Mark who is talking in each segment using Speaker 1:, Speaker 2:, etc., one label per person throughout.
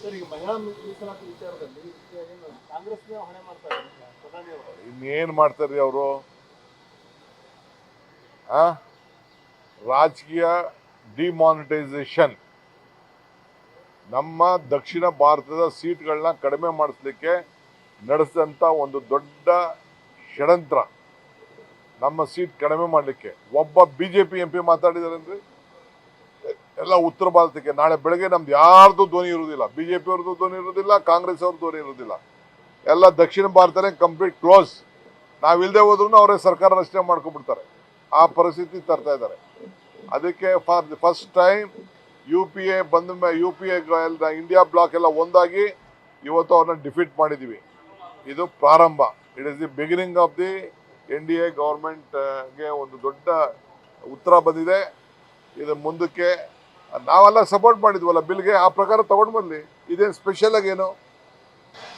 Speaker 1: Sir, ಈಗ ಮಹಿಳಾ ಮೀಸಲಾತಿ ವಿಚಾರದಲ್ಲಿ ಏನು ಕಾಂಗ್ರೆಸ್ನೇ ಹೊಣೆ ಮಾಡ್ತಾ ಇದ್ದಾರೆ ಪ್ರಧಾನಿ ಅವರು.
Speaker 2: ಇನ್ನೇನು ಮಾಡ್ತಾರ್ರಿ ಅವರು? ರಾಜಕೀಯ ಡಿಮಾನಿಟೈಸೇಷನ್, ನಮ್ಮ ದಕ್ಷಿಣ ಭಾರತದ ಸೀಟ್ಗಳನ್ನ ಕಡಿಮೆ ಮಾಡಿಸ್ಲಿಕ್ಕೆ ನಡೆಸಿದಂಥ ಒಂದು ದೊಡ್ಡ ಷಡ್ಯಂತ್ರ. ನಮ್ಮ ಸೀಟ್ ಕಡಿಮೆ ಮಾಡಲಿಕ್ಕೆ ಒಬ್ಬ ಬಿಜೆಪಿ MP ಮಾತಾಡಿದಾರೇನ್ರಿ? ಎಲ್ಲ ಉತ್ತರ ಭಾರತಕ್ಕೆ ನಾಳೆ ಬೆಳಗ್ಗೆ ನಮ್ದು ಯಾರ್ದು ಧ್ವನಿ ಇರುವುದಿಲ್ಲ, ಬಿಜೆಪಿ ಅವ್ರದ್ದು ಧ್ವನಿ ಇರುವುದಿಲ್ಲ, ಕಾಂಗ್ರೆಸ್ ಅವ್ರದ್ದು ಧ್ವನಿ ಇರುವುದಿಲ್ಲ. ಎಲ್ಲ ದಕ್ಷಿಣ ಭಾರತನೇ ಕಂಪ್ಲೀಟ್ ಕ್ಲೋಸ್. ನಾವಿಲ್ಲದೆ ಹೋದ್ರೂ ಅವರೇ ಸರ್ಕಾರ ರಚನೆ ಮಾಡ್ಕೊಂಡ್ಬಿಡ್ತಾರೆ. ಆ ಪರಿಸ್ಥಿತಿ ತರ್ತಾ ಇದ್ದಾರೆ. ಅದಕ್ಕೆ for the first time UPA ಬಂದ UPA ಇಂಡಿಯಾ ಬ್ಲಾಕ್ ಎಲ್ಲ ಒಂದಾಗಿ ಇವತ್ತು ಅವ್ರನ್ನ ಡಿಫೀಟ್ ಮಾಡಿದ್ದೀವಿ. ಇದು ಪ್ರಾರಂಭ. It is the beginning of the NDA ಗೌರ್ಮೆಂಟ್ಗೆ ಒಂದು ದೊಡ್ಡ ಉತ್ತರ ಬಂದಿದೆ. ಇದು ಮುಂದಕ್ಕೆ ನಾವೆಲ್ಲ ಸಪೋರ್ಟ್ ಮಾಡಿದ್ವಲ್ಲ ಬಿಲ್ಗೆ, ಆ ಪ್ರಕಾರ ತಗೊಂಡು ಬರಲಿ. ಇದೇನು ಸ್ಪೆಷಲ್ ಆಗೇನು?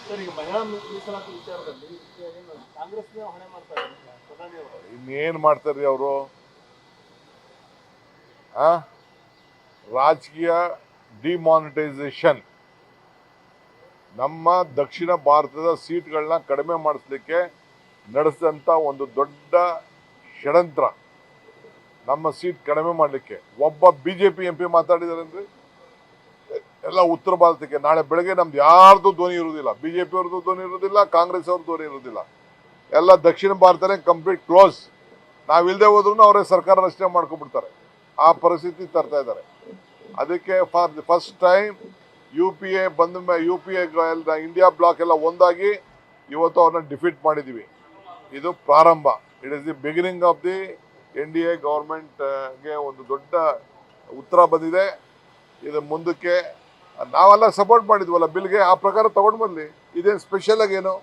Speaker 1: ಸರ್, ಈಗ ಮಹಿಳಾ ಮೀಸಲಾತಿ ವಿಚಾರದಲ್ಲಿ ಏನು ಕಾಂಗ್ರೆಸ್ನೇ ಹೊಣೆ ಮಾಡ್ತಾ ಇದ್ದಾರೆ ಪ್ರಧಾನಿ ಅವರು.
Speaker 2: ಇನ್ನೇನು ಮಾಡ್ತಾರ್ರಿ ಅವರು? ರಾಜಕೀಯ ಡಿಮಾನಿಟೈಸೇಷನ್, ನಮ್ಮ ದಕ್ಷಿಣ ಭಾರತದ ಸೀಟ್ಗಳನ್ನ ಕಡಿಮೆ ಮಾಡಿಸ್ಲಿಕ್ಕೆ ನಡೆಸಿದಂಥ ಒಂದು ದೊಡ್ಡ ಷಡ್ಯಂತ್ರ. ನಮ್ಮ ಸೀಟ್ ಕಡಿಮೆ ಮಾಡಲಿಕ್ಕೆ ಒಬ್ಬ ಬಿಜೆಪಿ MP ಮಾತಾಡಿದಾರೇನ್ರಿ? ಎಲ್ಲ ಉತ್ತರ ಭಾರತಕ್ಕೆ ನಾಳೆ ಬೆಳಗ್ಗೆ ನಮ್ದು ಯಾರ್ದು ಧ್ವನಿ ಇರುವುದಿಲ್ಲ, ಬಿಜೆಪಿ ಅವ್ರದ್ದು ಧ್ವನಿ ಇರುವುದಿಲ್ಲ, ಕಾಂಗ್ರೆಸ್ ಅವ್ರದ್ದು ಧ್ವನಿ ಇರುವುದಿಲ್ಲ. ಎಲ್ಲ ದಕ್ಷಿಣ ಭಾರತನೇ ಕಂಪ್ಲೀಟ್ ಕ್ಲೋಸ್. ನಾವಿಲ್ಲದೆ ಹೋದ್ರೂ ಅವರೇ ಸರ್ಕಾರ ರಚನೆ ಮಾಡ್ಕೊಂಡ್ಬಿಡ್ತಾರೆ. ಆ ಪರಿಸ್ಥಿತಿ ತರ್ತಾ ಇದ್ದಾರೆ. ಅದಕ್ಕೆ for the first time UPA ಬಂದ UPA ಇಂಡಿಯಾ ಬ್ಲಾಕ್ ಎಲ್ಲ ಒಂದಾಗಿ ಇವತ್ತು ಅವ್ರನ್ನ ಡಿಫೀಟ್ ಮಾಡಿದ್ದೀವಿ. ಇದು ಪ್ರಾರಂಭ. It is the beginning of the NDA ಗೌರ್ಮೆಂಟ್ಗೆ ಒಂದು ದೊಡ್ಡ ಉತ್ತರ ಬಂದಿದೆ. ಇದು ಮುಂದಕ್ಕೆ ನಾವೆಲ್ಲ ಸಪೋರ್ಟ್ ಮಾಡಿದ್ವಲ್ಲ ಬಿಲ್ಗೆ, ಆ ಪ್ರಕಾರ ತಗೊಂಡು ಬರಲಿ. ಇದೇನು ಸ್ಪೆಷಲ್ ಆಗೇನು?